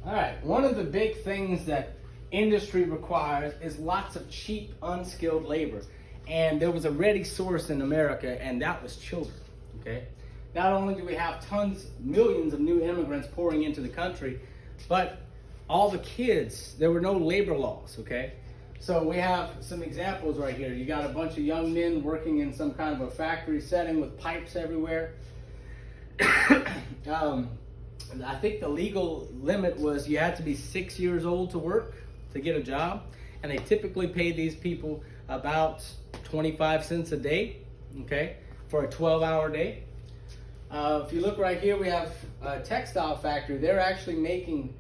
All right, one of the big things that industry requires is lots of cheap, unskilled labor. And there was a ready source in America, and that was children, okay? Not only do we have millions of new immigrants pouring into the country, but all the kids, there were no labor laws, okay? So we have some examples right here. You got a bunch of young men working in some kind of a factory setting with pipes everywhere. I think the legal limit was you had to be 6 years old to work to get a job, and they typically paid these people about 25 cents a day, okay, for a 12-hour day. If you look right here, we have a textile factory. They're actually making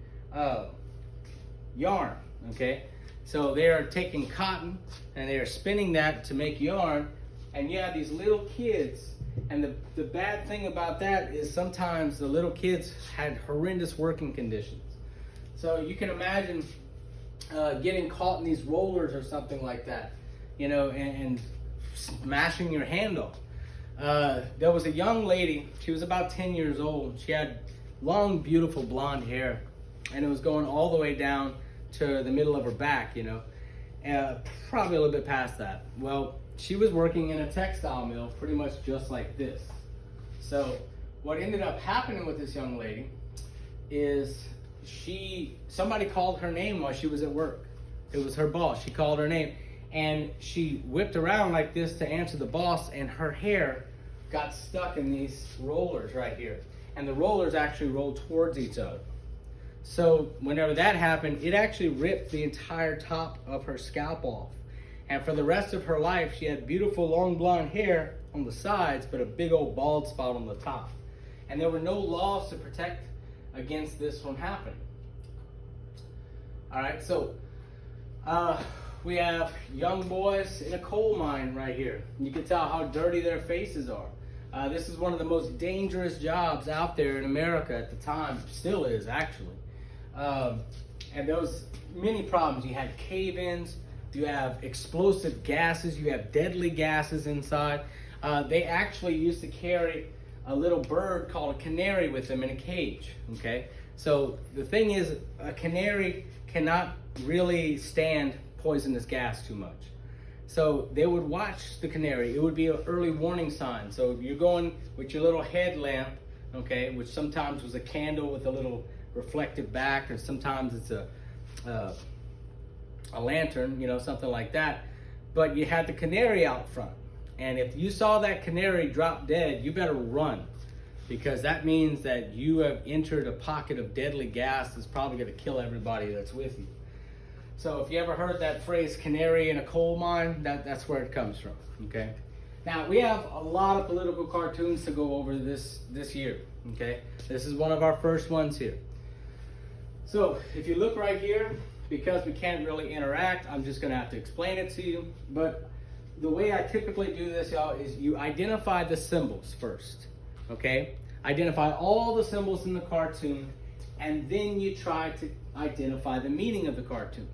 yarn, okay? So they are taking cotton and they are spinning that to make yarn, and you have these little kids. And the bad thing about that is sometimes the little kids had horrendous working conditions. So you can imagine getting caught in these rollers or something like that, you know, and smashing your hand off. There was a young lady, she was about 10 years old. She had long, beautiful blonde hair, and it was going all the way down to the middle of her back, you know, probably a little bit past that. Well, she was working in a textile mill pretty much just like this. So what ended up happening with this young lady is somebody called her name while she was at work. It was her boss. She called her name, and she whipped around like this to answer the boss, and her hair got stuck in these rollers right here. And the rollers actually rolled towards each other. So whenever that happened, it actually ripped the entire top of her scalp off. And for the rest of her life, she had beautiful long blonde hair on the sides, but a big old bald spot on the top. And there were no laws to protect against this from happening. All right, so we have young boys in a coal mine right here. You can tell how dirty their faces are. This is one of the most dangerous jobs out there in America at the time, still is actually. And there was many problems. You had cave-ins, you have explosive gases, you have deadly gases inside. They actually used to carry a little bird called a canary with them in a cage, okay? So the thing is, a canary cannot really stand poisonous gas too much. So they would watch the canary. It would be an early warning sign. So you're going with your little headlamp, okay, which sometimes was a candle with a little reflective back, or sometimes it's a lantern, you know, something like that. But you had the canary out front. And if you saw that canary drop dead, you better run, because that means that you have entered a pocket of deadly gas that's probably going to kill everybody that's with you. So if you ever heard that phrase, canary in a coal mine, that's where it comes from, okay? Now, we have a lot of political cartoons to go over this year, okay? This is one of our first ones here. So if you look right here, because we can't really interact, I'm just gonna have to explain it to you. But the way I typically do this, y'all, is you identify the symbols first, okay? Identify all the symbols in the cartoon, and then you try to identify the meaning of the cartoon.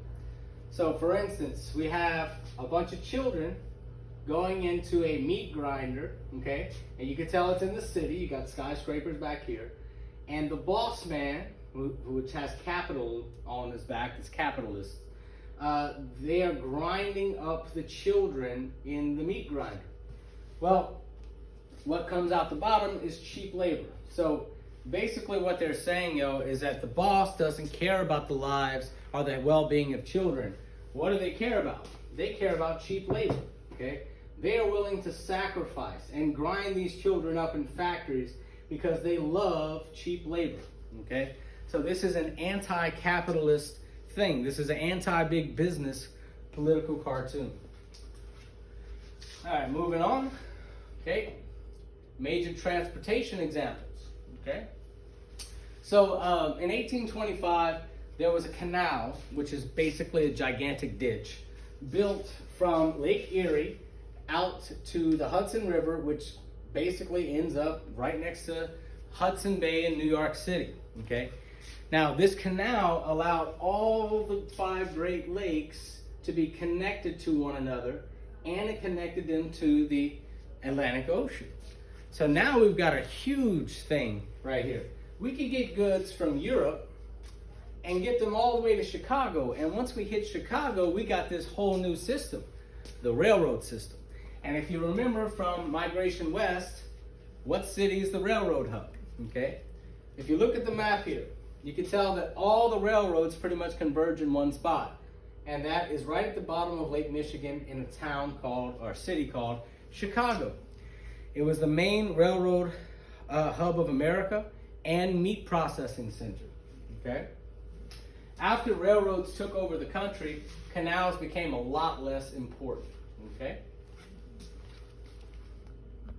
So for instance, we have a bunch of children going into a meat grinder, okay? And you can tell it's in the city. You got skyscrapers back here. And the boss man, which has capital on his back, it's capitalist, they are grinding up the children in the meat grinder. Well, what comes out the bottom is cheap labor. So basically what they're saying, is that the boss doesn't care about the lives or the well-being of children. What do they care about? They care about cheap labor, okay? They are willing to sacrifice and grind these children up in factories because they love cheap labor, okay? So this is an anti-capitalist thing. This is an anti-big business political cartoon. All right, moving on, okay? Major transportation examples, okay? So in 1825, there was a canal, which is basically a gigantic ditch, built from Lake Erie out to the Hudson River, which basically ends up right next to Hudson Bay in New York City, okay? Now, this canal allowed all the 5 Great Lakes to be connected to one another, and it connected them to the Atlantic Ocean. So now we've got a huge thing right here. We could get goods from Europe and get them all the way to Chicago. And once we hit Chicago, we got this whole new system, the railroad system. And if you remember from migration west, what city is the railroad hub? Okay? If you look at the map here, you can tell that all the railroads pretty much converge in one spot. And that is right at the bottom of Lake Michigan in a town called, or city called, Chicago. It was the main railroad hub of America and meat processing center. Okay? After railroads took over the country, canals became a lot less important. Okay?